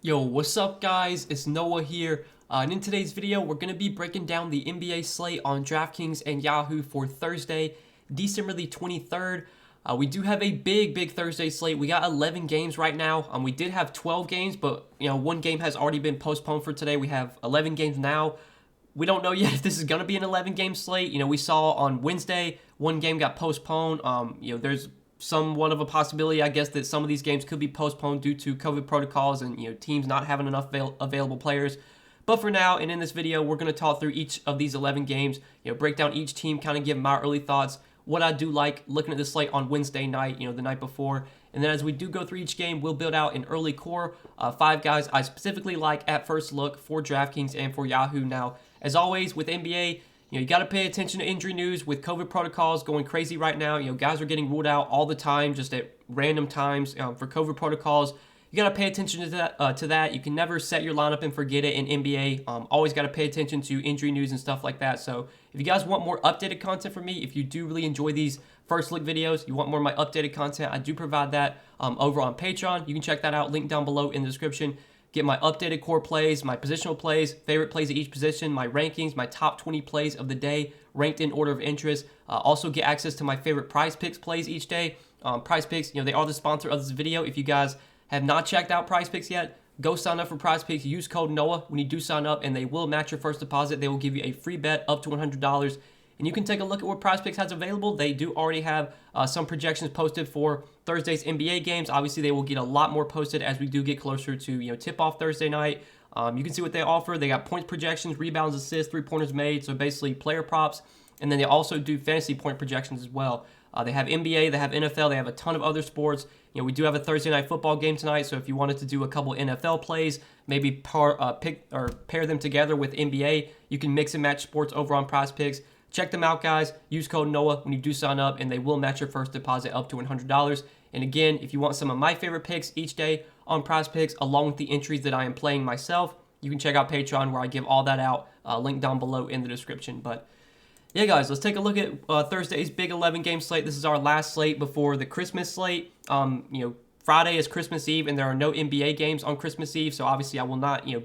Yo, what's up guys? It's Noah here, and in today's video we're going to be breaking down the NBA slate on Draftkings and Yahoo for Thursday, December the 23rd. We do have a big Thursday slate. We got 11 games right now. We did have 12 games, but one game has already been postponed for today. We have 11 games now. We don't know yet if this is going to be an 11-game slate. We saw on Wednesday one game got postponed. There's somewhat of a possibility, I guess, that some of these games could be postponed due to COVID protocols and teams not having enough available players. But for now, and in this video, we're going to talk through each of these 11 games, break down each team, kind of give my early thoughts, what I do like looking at the slate on Wednesday night, the night before. And then as we do go through each game, we'll build out an early core, 5 guys I specifically like at first look for DraftKings and for Yahoo. Now, as always with NBA, you got to pay attention to injury news with COVID protocols going crazy right now. Guys are getting ruled out all the time, just at random times for COVID protocols. You got to pay attention to that. You can never set your lineup and forget it in NBA. Always got to pay attention to injury news and stuff like that. So if you guys want more updated content from me, if you do really enjoy these first look videos, you want more of my updated content, I do provide that over on Patreon. You can check that out, link down below in the description. Get my updated core plays, my positional plays, favorite plays at each position, my rankings, my top 20 plays of the day, ranked in order of interest. Also get access to my favorite Prize Picks plays each day. Prize Picks, they are the sponsor of this video. If you guys have not checked out Prize Picks yet, go sign up for Prize Picks. Use code NOAH when you do sign up, and they will match your first deposit. They will give you a free bet up to $100. And you can take a look at what Prize Picks has available. They do already have some projections posted for Thursday's NBA games. Obviously, they will get a lot more posted as we do get closer to tip-off Thursday night. You can see what they offer. They got points projections, rebounds, assists, three-pointers made, so basically player props. And then they also do fantasy point projections as well. They have NBA, they have NFL, they have a ton of other sports. We do have a Thursday night football game tonight, so if you wanted to do a couple NFL plays, maybe pair them together with NBA, you can mix and match sports over on Prize Picks. Check them out, guys. Use code NOAH when you do sign up, and they will match your first deposit up to $100. And again, if you want some of my favorite picks each day on Prize Picks, along with the entries that I am playing myself, you can check out Patreon where I give all that out. Link down below in the description. But yeah, guys, let's take a look at Thursday's big 11-game slate. This is our last slate before the Christmas slate. Friday is Christmas Eve, and there are no NBA games on Christmas Eve, so obviously I will not, I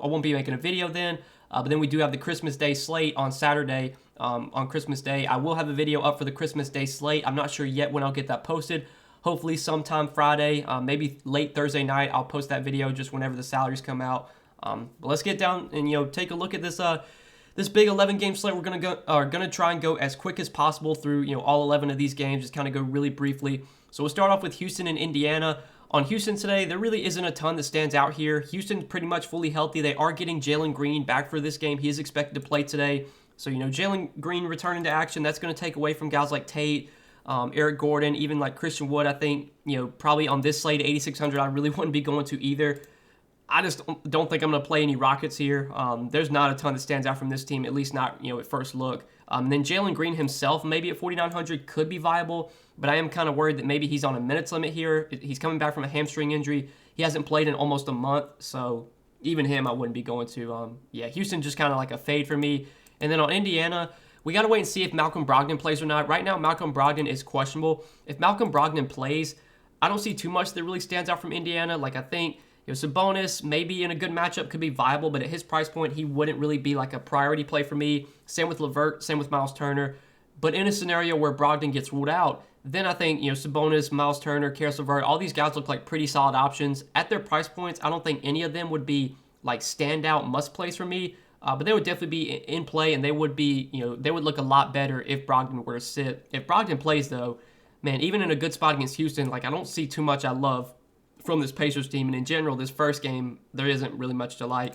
won't be making a video then. But then we do have the Christmas Day slate on Saturday. On Christmas Day, I will have a video up for the Christmas Day slate. I'm not sure yet when I'll get that posted. Hopefully sometime Friday, maybe late Thursday night. I'll post that video just whenever the salaries come out. But let's get down and take a look at this this big 11-game slate. We're gonna try and go as quick as possible through all 11 of these games. Just kind of go really briefly. So we'll start off with Houston and Indiana. On Houston today, there really isn't a ton that stands out here. Houston's pretty much fully healthy. They are getting Jalen Green back for this game. He is expected to play today. So, Jalen Green returning to action, that's going to take away from guys like Tate, Eric Gordon, even like Christian Wood. I think, probably on this slate, 8,600, I really wouldn't be going to either. I just don't think I'm going to play any Rockets here. There's not a ton that stands out from this team, at least not, at first look. And then Jalen Green himself, maybe at 4,900, could be viable, but I am kind of worried that maybe he's on a minutes limit here. He's coming back from a hamstring injury. He hasn't played in almost a month, so even him I wouldn't be going to. Houston just kind of like a fade for me. And then on Indiana, we got to wait and see if Malcolm Brogdon plays or not. Right now, Malcolm Brogdon is questionable. If Malcolm Brogdon plays, I don't see too much that really stands out from Indiana. Like, I think Sabonis, maybe in a good matchup, could be viable, but at his price point, he wouldn't really be like a priority play for me. Same with LeVert, same with Miles Turner. But in a scenario where Brogdon gets ruled out, then I think, Sabonis, Miles Turner, Karis LeVert, all these guys look like pretty solid options. At their price points, I don't think any of them would be like standout must plays for me, but they would definitely be in play, and they would be, they would look a lot better if Brogdon were to sit. If Brogdon plays, though, man, even in a good spot against Houston, like, I don't see too much I love from this Pacers team, and in general, this first game, there isn't really much to like.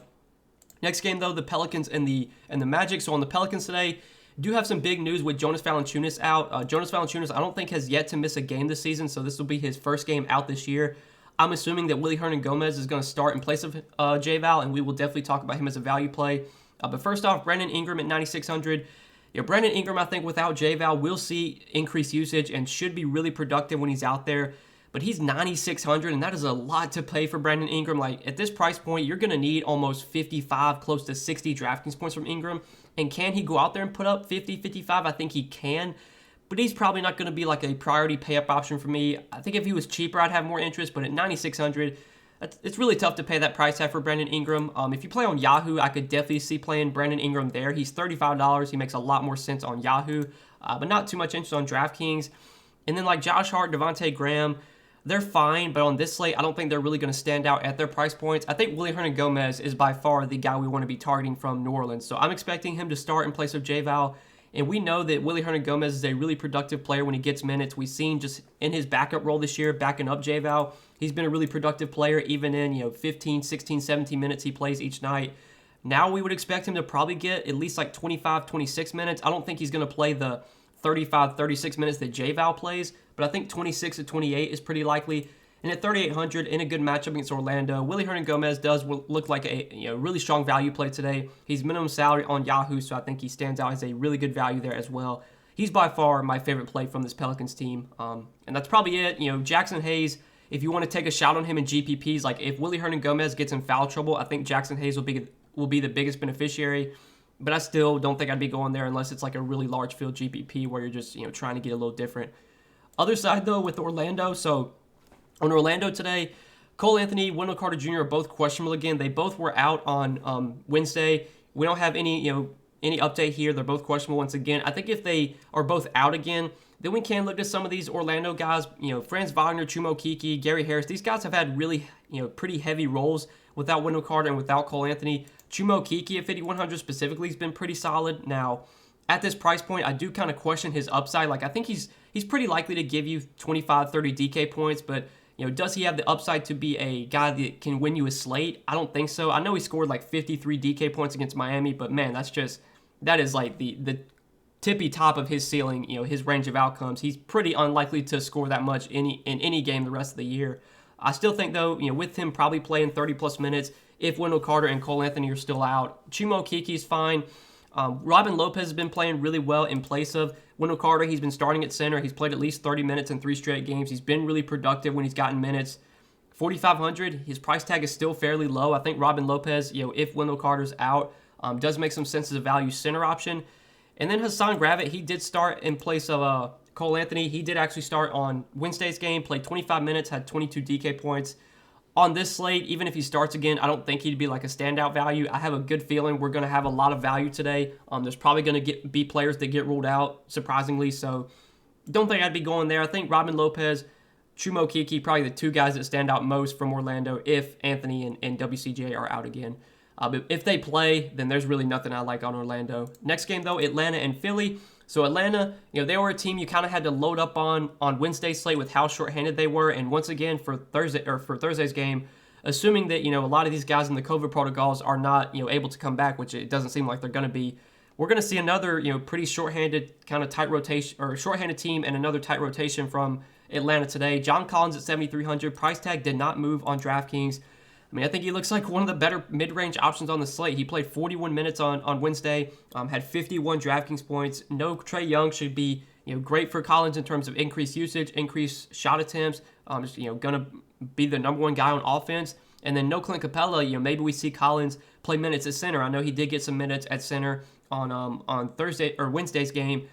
Next game, though, the Pelicans and the Magic. So on the Pelicans today, do have some big news with Jonas Valanciunas out. Jonas Valanciunas, I don't think, has yet to miss a game this season, so this will be his first game out this year. I'm assuming that Willy Hernangomez is going to start in place of J-Val, and we will definitely talk about him as a value play. But first off, Brandon Ingram at 9,600. Brandon Ingram, I think, without J-Val, will see increased usage and should be really productive when he's out there. But he's 9,600, and that is a lot to pay for Brandon Ingram. Like, at this price point, you're going to need almost 55, close to 60 DraftKings points from Ingram. And can he go out there and put up 50, 55? I think he can. But he's probably not going to be like a priority pay-up option for me. I think if he was cheaper, I'd have more interest. But at 9,600, It's really tough to pay that price tag for Brandon Ingram. If you play on Yahoo, I could definitely see playing Brandon Ingram there. He's $35. He makes a lot more sense on Yahoo, but not too much interest on DraftKings. And then like Josh Hart, Devontae Graham, they're fine, but on this slate, I don't think they're really going to stand out at their price points. I think Willie Hernangomez is by far the guy we want to be targeting from New Orleans. So I'm expecting him to start in place of J-Val. And we know that Willie Hernangomez is a really productive player when he gets minutes. We've seen just in his backup role this year, backing up J-Val, he's been a really productive player, even in 15, 16, 17 minutes he plays each night. Now we would expect him to probably get at least like 25, 26 minutes. I don't think he's going to play the 35, 36 minutes that J-Val plays, but I think 26 to 28 is pretty likely. And at 3,800 in a good matchup against Orlando, Willie Hernangomez does look like a really strong value play today. He's minimum salary on Yahoo, so I think he stands out as a really good value there as well. He's by far my favorite play from this Pelicans team, and that's probably it. Jackson Hayes, if you want to take a shot on him in GPPs, like if Willie Hernangomez gets in foul trouble, I think Jackson Hayes will be the biggest beneficiary. But I still don't think I'd be going there unless it's like a really large field GPP where you're just trying to get a little different. Other side though with Orlando, so on Orlando today, Cole Anthony, Wendell Carter Jr. are both questionable again. They both were out on Wednesday. We don't have any update here. They're both questionable once again. I think if they are both out again, then we can look at some of these Orlando guys. Franz Wagner, Chuma Okeke, Gary Harris. These guys have had really pretty heavy roles without Wendell Carter and without Cole Anthony. Chuma Okeke at 5,100 specifically has been pretty solid. Now, at this price point, I do kind of question his upside. Like I think he's pretty likely to give you 25, 30 DK points, but does he have the upside to be a guy that can win you a slate? I don't think so. I know he scored like 53 DK points against Miami, but man, that is like the tippy top of his ceiling, his range of outcomes. He's pretty unlikely to score that much in any game the rest of the year. I still think though, with him probably playing 30 plus minutes, if Wendell Carter and Cole Anthony are still out, Chuma Okeke's fine. Robin Lopez has been playing really well in place of Wendell Carter. He's been starting at center. He's played at least 30 minutes in 3 straight games. He's been really productive when he's gotten minutes. 4,500, his price tag is still fairly low. I think Robin Lopez, if Wendell Carter's out, does make some sense as a value center option. And then Hassan Gravett, he did start in place of Cole Anthony. He did actually start on Wednesday's game, played 25 minutes, had 22 DK points. On this slate, even if he starts again, I don't think he'd be like a standout value. I have a good feeling we're going to have a lot of value today. There's probably going to be players that get ruled out, surprisingly. So don't think I'd be going there. I think Robin Lopez, Chuma Okeke, probably the two guys that stand out most from Orlando if Anthony and WCJ are out again. But if they play, then there's really nothing I like on Orlando. Next game, though, Atlanta and Philly. So Atlanta, they were a team you kind of had to load up on Wednesday's slate with how shorthanded they were. And once again, for Thursday's game, assuming that, a lot of these guys in the COVID protocols are not, able to come back, which it doesn't seem like they're going to be, we're going to see another, pretty shorthanded kind of tight rotation or shorthanded team and another tight rotation from Atlanta today. John Collins at 7,300. Price tag did not move on DraftKings. I think he looks like one of the better mid-range options on the slate. He played 41 minutes on Wednesday, had 51 DraftKings points. No Trae Young should be great for Collins in terms of increased usage, increased shot attempts. Just gonna be the number one guy on offense. And then no Clint Capella. Maybe we see Collins play minutes at center. I know he did get some minutes at center on Thursday or Wednesday's game.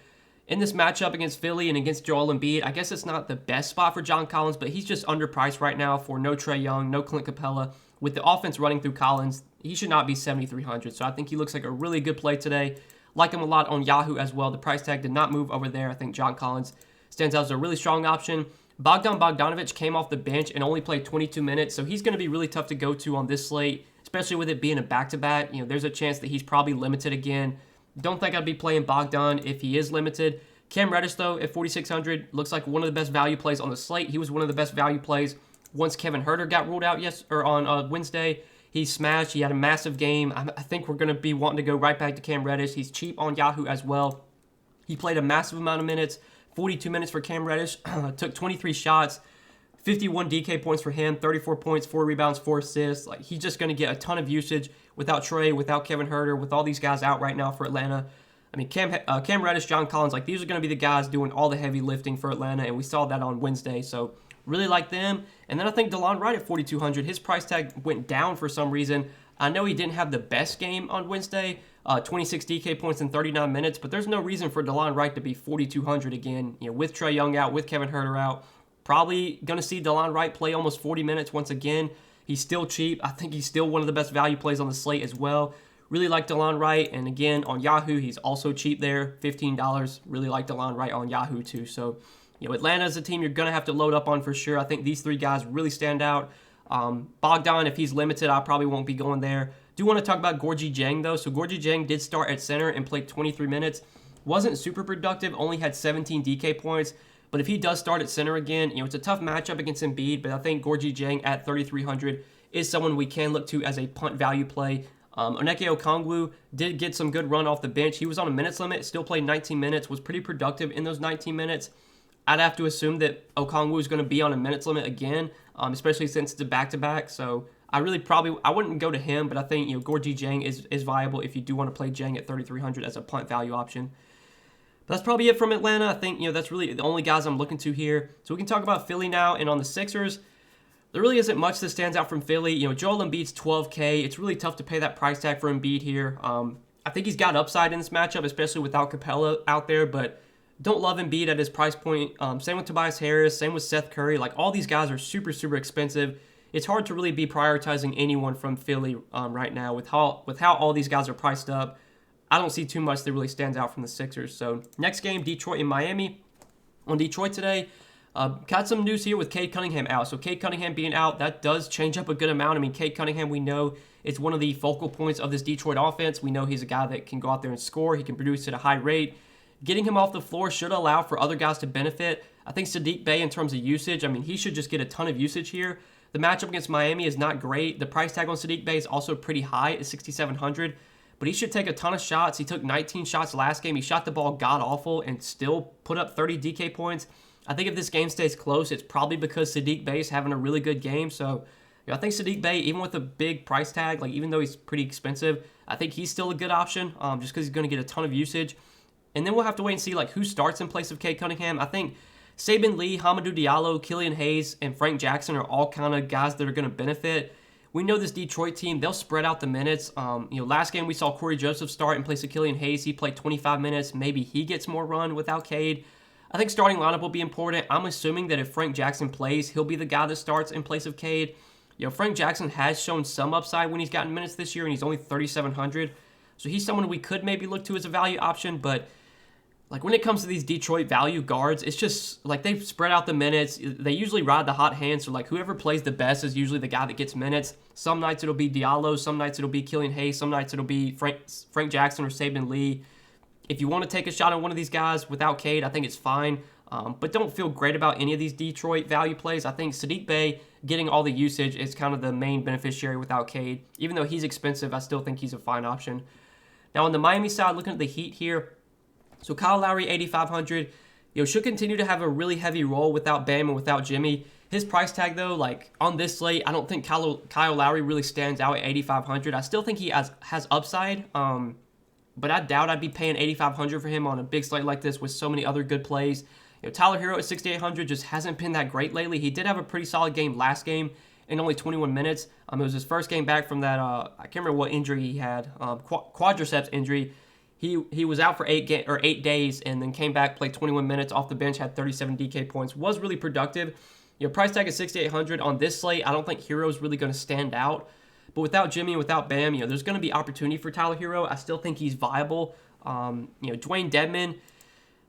In this matchup against Philly and against Joel Embiid, I guess it's not the best spot for John Collins, but he's just underpriced right now for no Trae Young, no Clint Capella. With the offense running through Collins, he should not be 7,300. So I think he looks like a really good play today. Like him a lot on Yahoo as well. The price tag did not move over there. I think John Collins stands out as a really strong option. Bogdan Bogdanovic came off the bench and only played 22 minutes, so he's going to be really tough to go to on this slate, especially with it being a back-to-back. There's a chance that he's probably limited again. Don't think I'd be playing Bogdan if he is limited. Cam Reddish, though, at 4,600, looks like one of the best value plays on the slate. He was one of the best value plays once Kevin Huerter got ruled out on Wednesday. He smashed. He had a massive game. I think we're going to be wanting to go right back to Cam Reddish. He's cheap on Yahoo as well. He played a massive amount of minutes, 42 minutes for Cam Reddish, took 23 shots, 51 DK points for him, 34 points, 4 rebounds, 4 assists. Like, he's just going to get a ton of usage without Trae, without Kevin Huerter, with all these guys out right now for Atlanta. Cam Reddish, John Collins, like these are going to be the guys doing all the heavy lifting for Atlanta, and we saw that on Wednesday. So really like them. And then I think DeLon Wright at 4,200, his price tag went down for some reason. I know he didn't have the best game on Wednesday, 26 DK points in 39 minutes, but there's no reason for DeLon Wright to be 4,200 again. With Trae Young out, with Kevin Huerter out, probably going to see DeLon Wright play almost 40 minutes once again. He's still cheap. I think he's still one of the best value plays on the slate as well. Really like DeLon Wright, and again, on Yahoo, he's also cheap there, $15. Really like DeLon Wright on Yahoo too. So, Atlanta is a team you're going to have to load up on for sure. I think these three guys really stand out. Bogdan, if he's limited, I probably won't be going there. Do want to talk about Gorgui Dieng, though. So Gorgui Dieng did start at center and played 23 minutes. Wasn't super productive, only had 17 DK points. But if he does start at center again, it's a tough matchup against Embiid, but I think Gorgui Dieng at 3,300 is someone we can look to as a punt value play. Onyeka Okongwu did get some good run off the bench. He was on a minutes limit, still played 19 minutes, was pretty productive in those 19 minutes. I'd have to assume that Okongwu is going to be on a minutes limit again, especially since it's a back-to-back. So I wouldn't go to him, but I think Gorgui Dieng is viable if you do want to play Dieng at 3,300 as a punt value option. But that's probably it from Atlanta. I think that's really the only guys I'm looking to here. So we can talk about Philly now, and on the Sixers, there really isn't much that stands out from Philly. Joel Embiid's $12K. It's really tough to pay that price tag for Embiid here. I think he's got upside in this matchup, especially without Capella out there, but don't love Embiid at his price point. Same with Tobias Harris, same with Seth Curry. Like, all these guys are super, super expensive. It's hard to really be prioritizing anyone from Philly right now with how all these guys are priced up. I don't see too much that really stands out from the Sixers. So next game, Detroit and Miami. On Detroit today, got some news here with Cade Cunningham out. So Cade Cunningham being out, that does change up a good amount. I mean, Cade Cunningham, we know, is one of the focal points of this Detroit offense. We know he's a guy that can go out there and score. He can produce at a high rate. Getting him off the floor should allow for other guys to benefit. I think Saddiq Bey, in terms of usage, I mean, he should just get a ton of usage here. The matchup against Miami is not great. The price tag on Saddiq Bey is also pretty high at $6,700. But he should take a ton of shots. He took 19 shots last game. He shot the ball god-awful and still put up 30 DK points. I think if this game stays close, it's probably because Saddiq Bey is having a really good game. So I think Saddiq Bey, even with a big price tag, like even though he's pretty expensive, I think he's still a good option just because he's going to get a ton of usage. And then we'll have to wait and see who starts in place of Cade Cunningham. I think Saben Lee, Hamidou Diallo, Killian Hayes, and Frank Jackson are all kind of guys that are going to benefit. We know this Detroit team, they'll spread out the minutes. Last game we saw Corey Joseph start in place of Killian Hayes. He played 25 minutes. Maybe he gets more run without Cade. I think starting lineup will be important. I'm assuming that if Frank Jackson plays, he'll be the guy that starts in place of Cade. Frank Jackson has shown some upside when he's gotten minutes this year, and he's only 3,700. So he's someone we could maybe look to as a value option, but when it comes to these Detroit value guards, it's just they spread out the minutes. They usually ride the hot hand. So whoever plays the best is usually the guy that gets minutes. Some nights it'll be Diallo. Some nights it'll be Killian Hayes. Some nights it'll be Frank Jackson or Saben Lee. If you want to take a shot on one of these guys without Cade, I think it's fine. But don't feel great about any of these Detroit value plays. I think Saddiq Bey getting all the usage is kind of the main beneficiary without Cade. Even though he's expensive, I still think he's a fine option. Now on the Miami side, looking at the Heat here. So Kyle Lowry, 8,500, should continue to have a really heavy role without Bam and without Jimmy. His price tag, though, on this slate, I don't think Kyle Lowry really stands out at 8,500. I still think he has upside, but I doubt I'd be paying 8,500 for him on a big slate like this with so many other good plays. Tyler Hero at 6,800 just hasn't been that great lately. He did have a pretty solid game last game in only 21 minutes. It was his first game back from that, I can't remember what injury he had, quadriceps injury. He was out for 8 days and then came back, played 21 minutes off the bench, had 37 DK points, was really productive. Price tag is 6,800 on this slate. I don't think Hero's really going to stand out. But without Jimmy and without Bam, there's going to be opportunity for Tyler Hero. I still think he's viable. Dwayne Dedmon,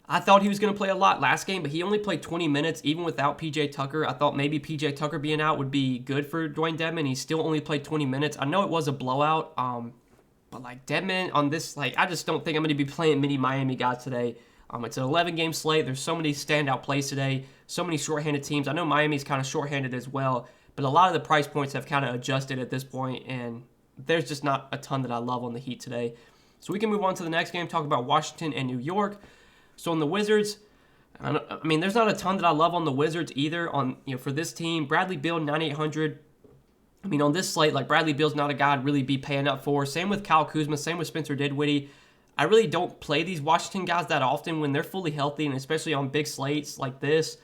I thought he was going to play a lot last game, but he only played 20 minutes even without PJ Tucker. I thought maybe PJ Tucker being out would be good for Dwayne Dedmon. He still only played 20 minutes. I know it was a blowout. But Dedmon on this, I just don't think I'm going to be playing many Miami guys today. It's an 11-game slate. There's so many standout plays today, so many shorthanded teams. I know Miami's kind of shorthanded as well, but a lot of the price points have kind of adjusted at this point, and there's just not a ton that I love on the Heat today. So we can move on to the next game, talk about Washington and New York. So on the Wizards, there's not a ton that I love on the Wizards either. For this team, Bradley Beal, 9,800. On this slate, Bradley Beal's not a guy I'd really be paying up for. Same with Kyle Kuzma, same with Spencer Dinwiddie. I really don't play these Washington guys that often when they're fully healthy, and especially on big slates like this.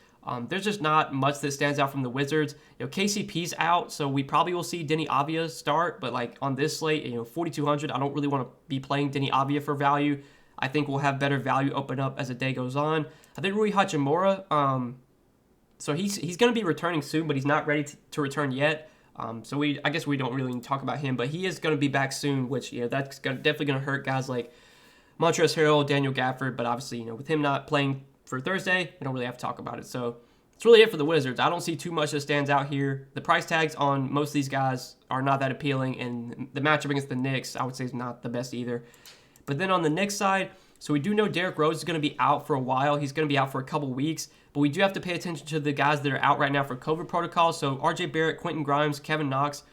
There's just not much that stands out from the Wizards. KCP's out, so we probably will see Denny Avdia start, but on this slate, 4,200, I don't really want to be playing Denny Avdia for value. I think we'll have better value open up as the day goes on. I think Rui Hachimura, so he's going to be returning soon, but he's not ready to return yet. So I guess we don't really need to talk about him, but he is going to be back soon, which that's definitely going to hurt guys like Montrezl Harrell, Daniel Gafford. But obviously, with him not playing for Thursday, we don't really have to talk about it. So that's really it for the Wizards. I don't see too much that stands out here. The price tags on most of these guys are not that appealing, and the matchup against the Knicks, I would say, is not the best either. But then on the Knicks side, so we do know Derrick Rose is going to be out for a while. He's going to be out for a couple weeks. But we do have to pay attention to the guys that are out right now for COVID protocols. So RJ Barrett, Quentin Grimes, Kevin Knox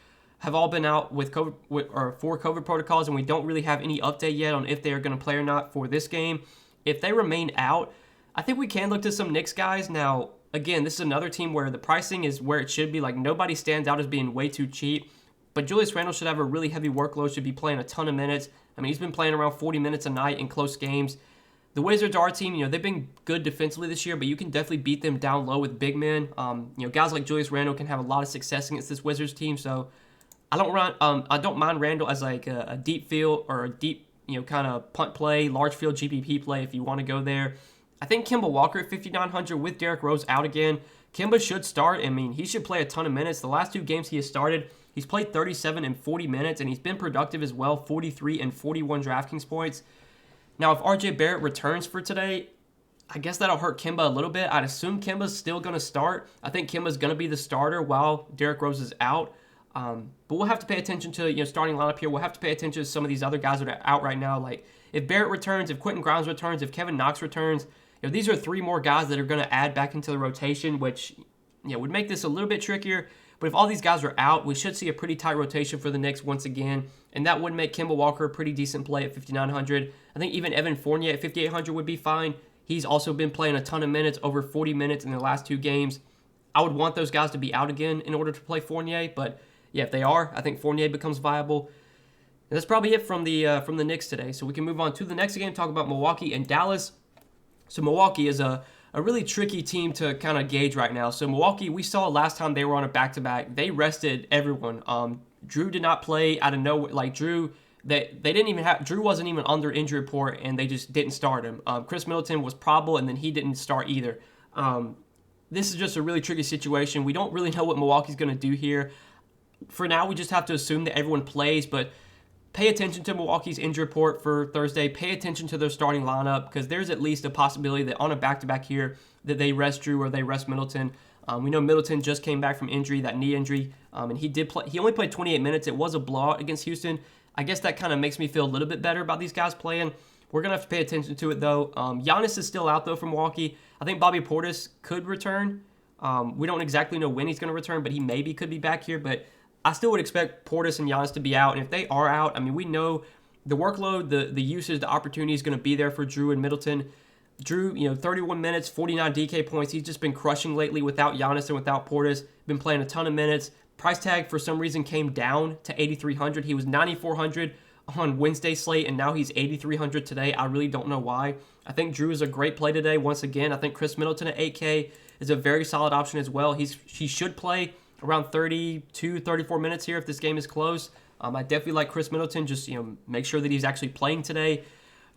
have all been out with COVID or for COVID protocols, and we don't really have any update yet on if they are going to play or not for this game. If they remain out, I think we can look to some Knicks guys. Now, again, this is another team where the pricing is where it should be. Like, nobody stands out as being way too cheap. But Julius Randle should have a really heavy workload, should be playing a ton of minutes. I mean, he's been playing around 40 minutes a night in close games. The Wizards are a team, they've been good defensively this year, but you can definitely beat them down low with big men. Guys like Julius Randle can have a lot of success against this Wizards team, so I don't mind Randle as like a deep field or a deep, kind of punt play, large field GPP play if you want to go there. I think Kemba Walker at 5,900 with Derrick Rose out again. Kemba should start. I mean, he should play a ton of minutes. The last two games he has started, he's played 37 and 40 minutes, and he's been productive as well, 43 and 41 DraftKings points. Now, if RJ Barrett returns for today, I guess that'll hurt Kemba a little bit. I'd assume Kemba's still going to start. I think Kemba's going to be the starter while Derrick Rose is out. But we'll have to pay attention to starting lineup here. We'll have to pay attention to some of these other guys that are out right now. Like if Barrett returns, if Quentin Grimes returns, if Kevin Knox returns, these are three more guys that are going to add back into the rotation, which would make this a little bit trickier. But if all these guys are out, we should see a pretty tight rotation for the Knicks once again. And that would make Kemba Walker a pretty decent play at 5,900. I think even Evan Fournier at 5,800 would be fine. He's also been playing a ton of minutes, over 40 minutes in the last two games. I would want those guys to be out again in order to play Fournier. But if they are, I think Fournier becomes viable. And that's probably it from the Knicks today. So we can move on to the next game, talk about Milwaukee and Dallas. So Milwaukee is a really tricky team to kind of gauge right now. So Milwaukee, we saw last time they were on a back-to-back, they rested everyone. Drew did not play out of nowhere. Like Drew, they didn't even have, Drew wasn't even on their injury report, and they just didn't start him. Chris Middleton was probable, and then he didn't start either. This is just a really tricky situation. We don't really know what Milwaukee's going to do here. For now, we just have to assume that everyone plays, but pay attention to Milwaukee's injury report for Thursday. Pay attention to their starting lineup because there's at least a possibility that on a back-to-back here that they rest Drew or they rest Middleton. We know Middleton just came back from injury, that knee injury, and he did play. He only played 28 minutes. It was a blowout against Houston. I guess that kind of makes me feel a little bit better about these guys playing. We're going to have to pay attention to it, though. Giannis is still out, though, from Milwaukee. I think Bobby Portis could return. We don't exactly know when he's going to return, but he maybe could be back here. But I still would expect Portis and Giannis to be out. And if they are out, I mean, we know the workload, the usage, the opportunity is going to be there for Drew and Middleton. Drew, 31 minutes, 49 DK points. He's just been crushing lately without Giannis and without Portis. Been playing a ton of minutes. Price tag, for some reason, came down to 8,300. He was 9,400 on Wednesday slate, and now he's 8,300 today. I really don't know why. I think Drew is a great play today. Once again, I think Chris Middleton at 8K is a very solid option as well. He should play around 32, 34 minutes here if this game is close. I definitely like Chris Middleton. Just make sure that he's actually playing today.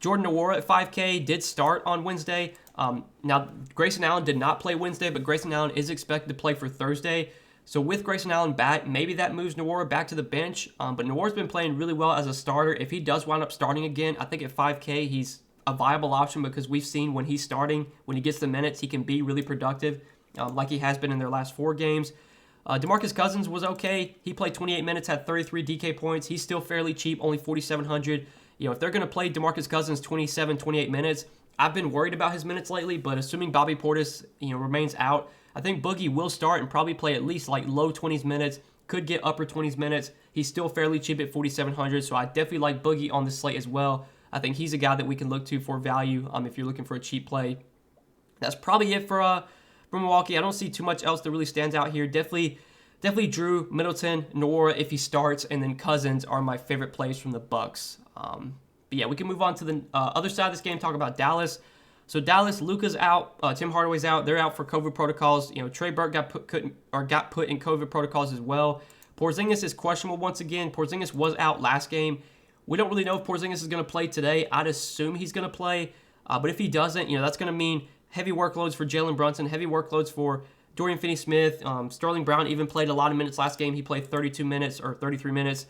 Jordan Nwora at 5K did start on Wednesday. Now, Grayson Allen did not play Wednesday, but Grayson Allen is expected to play for Thursday. So with Grayson Allen back, maybe that moves Nwora back to the bench. But Nwora's been playing really well as a starter. If he does wind up starting again, I think at 5K he's a viable option because we've seen when he's starting, when he gets the minutes, he can be really productive like he has been in their last 4 games. DeMarcus Cousins was okay. He played 28 minutes, had 33 DK points. He's still fairly cheap, only 4,700. If they're going to play DeMarcus Cousins 27, 28 minutes, I've been worried about his minutes lately, but assuming Bobby Portis, remains out, I think Boogie will start and probably play at least like low 20s minutes, could get upper 20s minutes. He's still fairly cheap at 4,700, so I definitely like Boogie on this slate as well. I think he's a guy that we can look to for value if you're looking for a cheap play. That's probably it for Milwaukee. I don't see too much else that really stands out here. Definitely Drew, Middleton, Nwora if he starts, and then Cousins are my favorite plays from the Bucks. But yeah, we can move on to the other side of this game, talk about Dallas. So Dallas, Luka's out, Tim Hardaway's out. They're out for COVID protocols. Trey Burke got put in COVID protocols as well. Porzingis is questionable once again. Porzingis was out last game. We don't really know if Porzingis is going to play today. I'd assume he's going to play. But if he doesn't, that's going to mean heavy workloads for Jalen Brunson, heavy workloads for Dorian Finney-Smith, Sterling Brown even played a lot of minutes last game. He played 32 minutes or 33 minutes.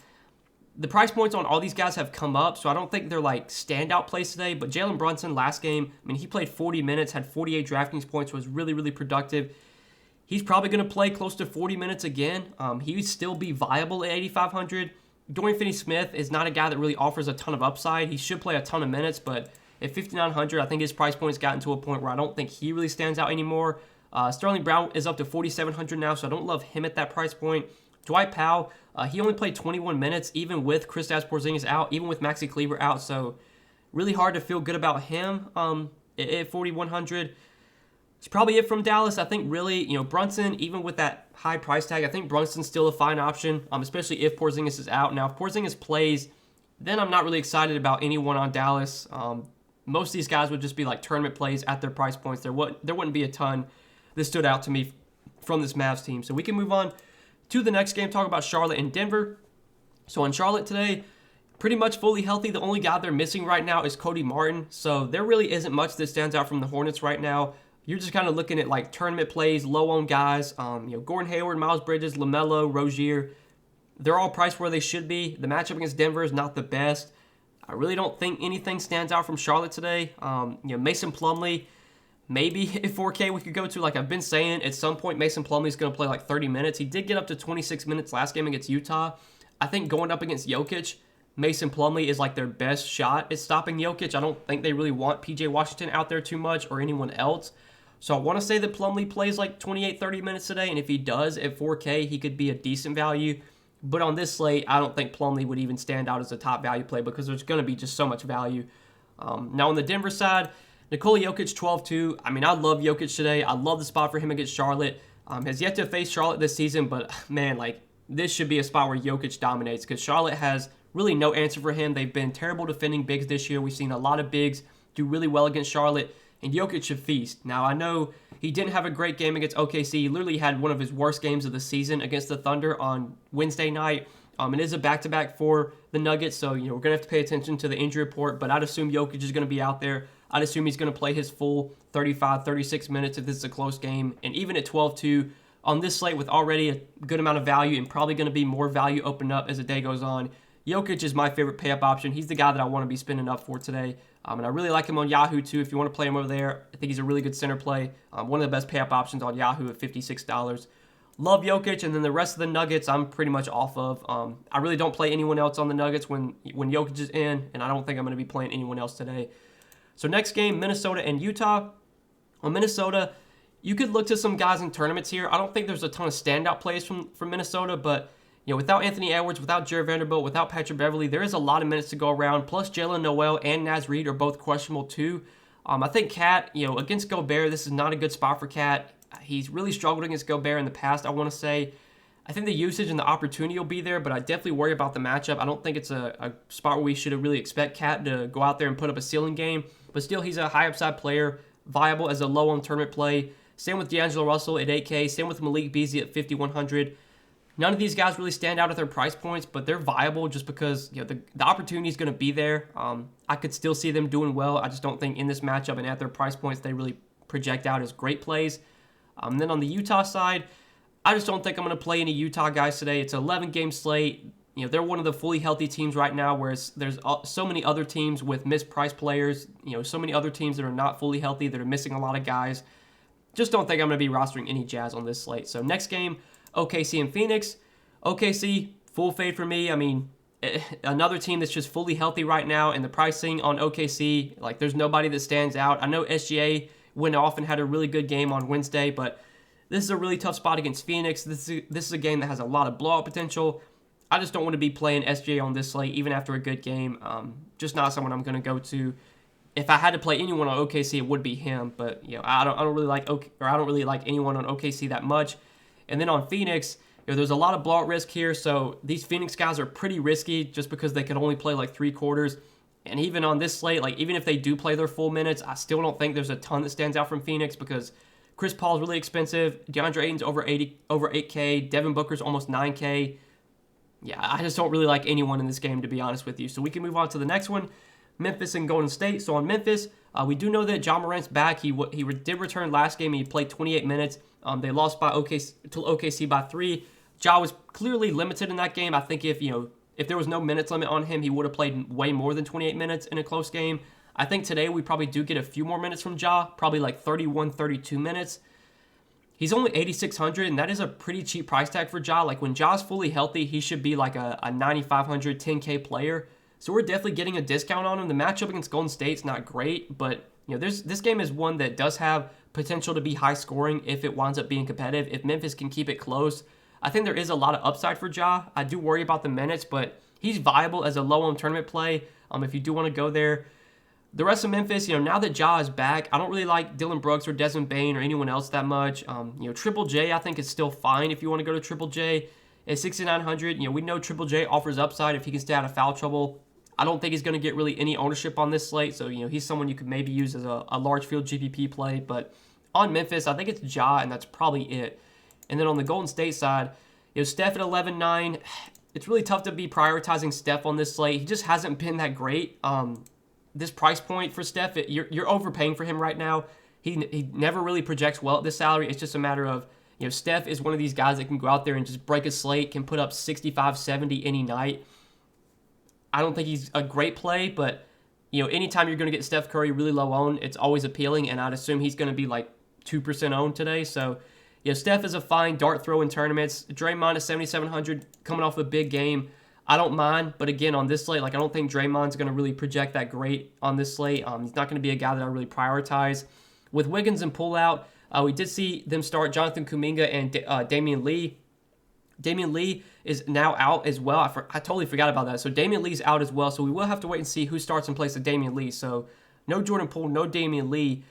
The price points on all these guys have come up, so I don't think they're like standout plays today. But Jalen Brunson last game, I mean, he played 40 minutes, had 48 DraftKings points, was really, really productive. He's probably going to play close to 40 minutes again. He would still be viable at 8,500. Dorian Finney-Smith is not a guy that really offers a ton of upside. He should play a ton of minutes, but at 5,900, I think his price point's gotten to a point where I don't think he really stands out anymore. Sterling Brown is up to 4,700 now, so I don't love him at that price point. Dwight Powell, he only played 21 minutes, even with Kristaps Porzingis out, even with Maxi Kleber out, so really hard to feel good about him at 4,100. It's probably it from Dallas. I think really, Brunson, even with that high price tag, I think Brunson's still a fine option, especially if Porzingis is out. Now, if Porzingis plays, then I'm not really excited about anyone on Dallas. Most of these guys would just be like tournament plays at their price points. There wouldn't be a ton that stood out to me from this Mavs team. So we can move on to the next game, talk about Charlotte and Denver. So on Charlotte today, pretty much fully healthy. The only guy they're missing right now is Cody Martin. So there really isn't much that stands out from the Hornets right now. You're just kind of looking at like tournament plays, low-owned guys. Gordon Hayward, Miles Bridges, LaMelo, Rozier. They're all priced where they should be. The matchup against Denver is not the best. I really don't think anything stands out from Charlotte today. Mason Plumlee, maybe at 4K we could go to. Like I've been saying, at some point Mason Plumlee is going to play like 30 minutes. He did get up to 26 minutes last game against Utah. I think going up against Jokic, Mason Plumlee is like their best shot at stopping Jokic. I don't think they really want PJ Washington out there too much or anyone else. So I want to say that Plumlee plays like 28, 30 minutes today, and if he does at 4K, he could be a decent value. But on this slate, I don't think Plumlee would even stand out as a top value play because there's going to be just so much value. Now on the Denver side, Nikola Jokic 12-2. I mean, I love Jokic today. I love the spot for him against Charlotte. Has yet to face Charlotte this season, but man, like this should be a spot where Jokic dominates because Charlotte has really no answer for him. They've been terrible defending bigs this year. We've seen a lot of bigs do really well against Charlotte, and Jokic should feast. Now, I know he didn't have a great game against OKC. He literally had one of his worst games of the season against the Thunder on Wednesday night. It is a back-to-back for the Nuggets, so we're going to have to pay attention to the injury report, but I'd assume Jokic is going to be out there. I'd assume he's going to play his full 35, 36 minutes if this is a close game. And even at 12-2, on this slate with already a good amount of value and probably going to be more value opened up as the day goes on, Jokic is my favorite pay-up option. He's the guy that I want to be spending up for today. And I really like him on Yahoo, too. If you want to play him over there, I think he's a really good center play. One of the best pay-up options on Yahoo at $56. Love Jokic, and then the rest of the Nuggets I'm pretty much off of. I really don't play anyone else on the Nuggets when Jokic is in, and I don't think I'm going to be playing anyone else today. So next game, Minnesota and Utah. On Minnesota, you could look to some guys in tournaments here. I don't think there's a ton of standout plays from Minnesota, but without Anthony Edwards, without Jared Vanderbilt, without Patrick Beverley, there is a lot of minutes to go around. Plus, Jalen Noel and Naz Reid are both questionable too. I think Cat, against Gobert, this is not a good spot for Cat. He's really struggled against Gobert in the past, I want to say. I think the usage and the opportunity will be there, but I definitely worry about the matchup. I don't think it's a spot where we should really expect Cat to go out there and put up a ceiling game. But still, he's a high upside player, viable as a low-owned tournament play. Same with D'Angelo Russell at 8K. Same with Malik Beasley at 5,100. None of these guys really stand out at their price points, but they're viable just because the opportunity is going to be there. I could still see them doing well. I just don't think in this matchup and at their price points they really project out as great plays. Then on the Utah side, I just don't think I'm going to play any Utah guys today. It's an 11-game slate. They're one of the fully healthy teams right now, whereas there's so many other teams with mispriced players. So many other teams that are not fully healthy that are missing a lot of guys. Just don't think I'm going to be rostering any Jazz on this slate. So next game, OKC and Phoenix. OKC, full fade for me. I mean, another team that's just fully healthy right now, and the pricing on OKC, like there's nobody that stands out. I know SGA went off and had a really good game on Wednesday, but this is a really tough spot against Phoenix. This is a game that has a lot of blowout potential. I just don't want to be playing SGA on this slate, even after a good game. Just not someone I'm going to go to. If I had to play anyone on OKC, it would be him. But I don't really like anyone on OKC that much. And then on Phoenix, there's a lot of blowout risk here. So these Phoenix guys are pretty risky just because they can only play like 3 quarters. And even on this slate, like even if they do play their full minutes, I still don't think there's a ton that stands out from Phoenix because Chris Paul's really expensive. DeAndre Ayton's over 8K. Devin Booker's almost 9K. Yeah, I just don't really like anyone in this game, to be honest with you. So we can move on to the next one, Memphis and Golden State. So on Memphis, we do know that Ja Morant's back. He did return last game, and he played 28 minutes. They lost by OKC by 3. Ja was clearly limited in that game. I think if there was no minutes limit on him, he would have played way more than 28 minutes in a close game. I think today we probably do get a few more minutes from Ja, probably like 31, 32 minutes. He's only 8,600, and that is a pretty cheap price tag for Ja. Like when Ja's fully healthy, he should be like a 9,500, 10K player. So we're definitely getting a discount on him. The matchup against Golden State's not great, but this game is one that does have potential to be high scoring if it winds up being competitive. If Memphis can keep it close, I think there is a lot of upside for Ja. I do worry about the minutes, but he's viable as a low-owned tournament play. If you do want to go there. The rest of Memphis, now that Ja is back, I don't really like Dillon Brooks or Desmond Bane or anyone else that much. Triple J I think is still fine if you want to go to Triple J at 6,900. We know Triple J offers upside if he can stay out of foul trouble. I don't think he's going to get really any ownership on this slate, so he's someone you could maybe use as a large field GPP play. But on Memphis, I think it's Ja, and that's probably it. And then on the Golden State side, Steph at 11.9. It's really tough to be prioritizing Steph on this slate. He just hasn't been that great. This price point for Steph, you're overpaying for him right now. He never really projects well at this salary. It's just a matter of, Steph is one of these guys that can go out there and just break a slate, can put up 65, 70 any night. I don't think he's a great play, but, anytime you're going to get Steph Curry really low owned, it's always appealing, and I'd assume he's going to be like 2% owned today. So, Steph is a fine dart throw in tournaments. Draymond is 7,700 coming off a big game. I don't mind, but again, on this slate, I don't think Draymond's going to really project that great on this slate. He's not going to be a guy that I really prioritize. With Wiggins and pullout, we did see them start Jonathan Kuminga and Damian Lee. Damian Lee is now out as well. I totally forgot about that. So Damian Lee's out as well, so we will have to wait and see who starts in place of Damian Lee. So no Jordan Poole, no Damian Lee.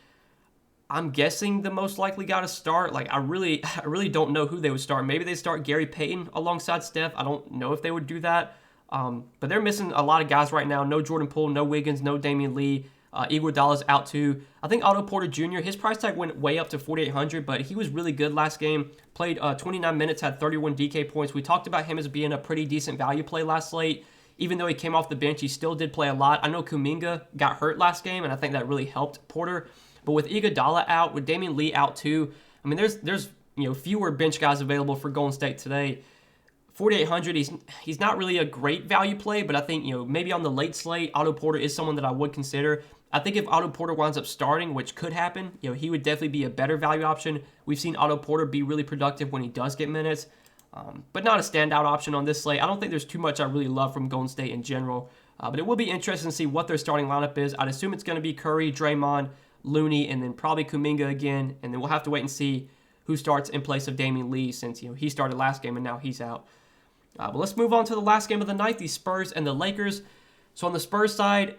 I'm guessing the most likely guy to start. I really don't know who they would start. Maybe they start Gary Payton alongside Steph. I don't know if they would do that. But they're missing a lot of guys right now. No Jordan Poole, no Wiggins, no Damian Lee. Iguodala's out too. I think Otto Porter Jr., his price tag went way up to 4,800, but he was really good last game. Played 29 minutes, had 31 DK points. We talked about him as being a pretty decent value play last slate. Even though he came off the bench, he still did play a lot. I know Kuminga got hurt last game, and I think that really helped Porter. But with Iguodala out, with Damian Lee out too, I mean, there's fewer bench guys available for Golden State today. 4,800, he's not really a great value play, but I think maybe on the late slate, Otto Porter is someone that I would consider. I think if Otto Porter winds up starting, which could happen, he would definitely be a better value option. We've seen Otto Porter be really productive when he does get minutes, but not a standout option on this slate. I don't think there's too much I really love from Golden State in general, but it will be interesting to see what their starting lineup is. I'd assume it's going to be Curry, Draymond, Looney, and then probably Kuminga again, and then we'll have to wait and see who starts in place of Damian Lee since he started last game and now he's out. But let's move on to the last game of the night, the Spurs and the Lakers. So on the Spurs side,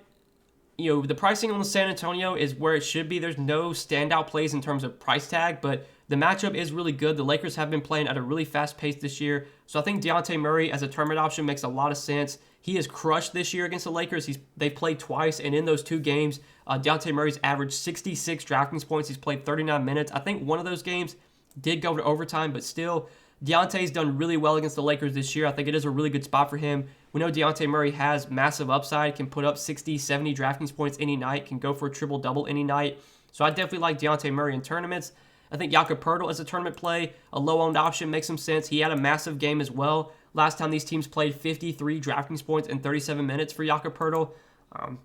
the pricing on the San Antonio is where it should be. There's no standout plays in terms of price tag, but the matchup is really good. The Lakers have been playing at a really fast pace this year, so I think Dejounte Murray as a tournament option makes a lot of sense. He has crushed this year against the Lakers. They've played twice, and in those two games, Dejounte Murray's averaged 66 Draftkings points. He's played 39 minutes. I think one of those games did go to overtime, but still, Dejounte's done really well against the Lakers this year. I think it is a really good spot for him. We know Dejounte Murray has massive upside, can put up 60, 70 Draftkings points any night, can go for a triple-double any night. So I definitely like Dejounte Murray in tournaments. I think Jakob Poeltl as a tournament play, a low-owned option, makes some sense. He had a massive game as well. Last time these teams played 53 Draftkings points in 37 minutes for Jakob Poeltl.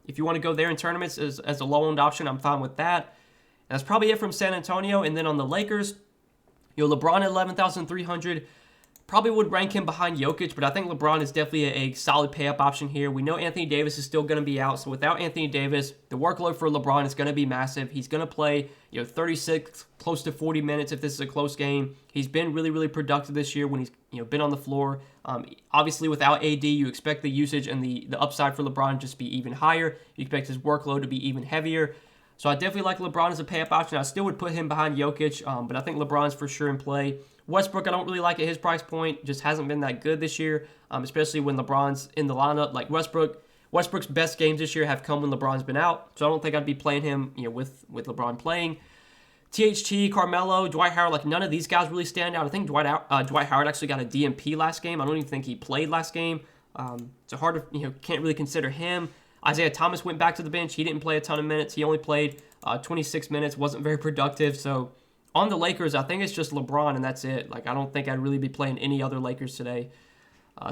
If you want to go there in tournaments as a low-owned option, I'm fine with that. And that's probably it from San Antonio. And then on the Lakers, LeBron at 11,300. Probably would rank him behind Jokic, but I think LeBron is definitely a solid pay-up option here. We know Anthony Davis is still going to be out, so without Anthony Davis, the workload for LeBron is going to be massive. He's going to play 36, close to 40 minutes if this is a close game. He's been really, really productive this year when he's been on the floor. Obviously, without AD, you expect the usage and the upside for LeBron just be even higher. You expect his workload to be even heavier. So I definitely like LeBron as a pay-up option. I still would put him behind Jokic, but I think LeBron's for sure in play. Westbrook, I don't really like at his price point. Just hasn't been that good this year, especially when LeBron's in the lineup. Like Westbrook's best games this year have come when LeBron's been out, so I don't think I'd be playing him with LeBron playing. THT, Carmelo, Dwight Howard, none of these guys really stand out. I think Dwight Howard actually got a DNP last game. I don't even think he played last game. So hard to, can't really consider him. Isaiah Thomas went back to the bench. He didn't play a ton of minutes. He only played 26 minutes, wasn't very productive. So On the Lakers, I think it's just LeBron, and that's it. Like, I don't think I'd really be playing any other Lakers today.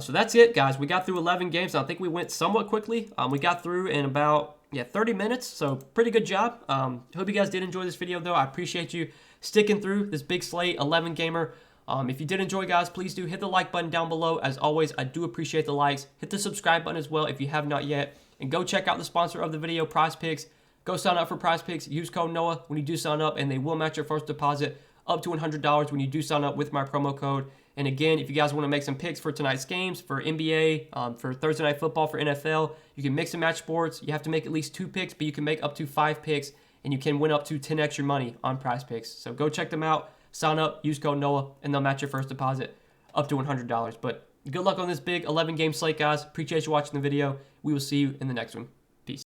So that's it, guys. We got through 11 games. I think we went somewhat quickly. We got through in about 30 minutes, so pretty good job. Hope you guys did enjoy this video, though. I appreciate you sticking through this big slate 11 gamer. If you did enjoy, guys, please do hit the like button down below. As always, I do appreciate the likes. Hit the subscribe button as well if you have not yet. And go check out the sponsor of the video, PrizePicks. Go sign up for PrizePicks. Use code Noah when you do sign up, and they will match your first deposit up to $100 when you do sign up with my promo code. And again, if you guys want to make some picks for tonight's games, for NBA, for Thursday Night Football, for NFL, you can mix and match sports. You have to make at least 2 picks, but you can make up to 5 picks, and you can win up to 10 extra money on PrizePicks. So go check them out, sign up, use code Noah, and they'll match your first deposit up to $100. But good luck on this big 11-game slate, guys. Appreciate you watching the video. We will see you in the next one.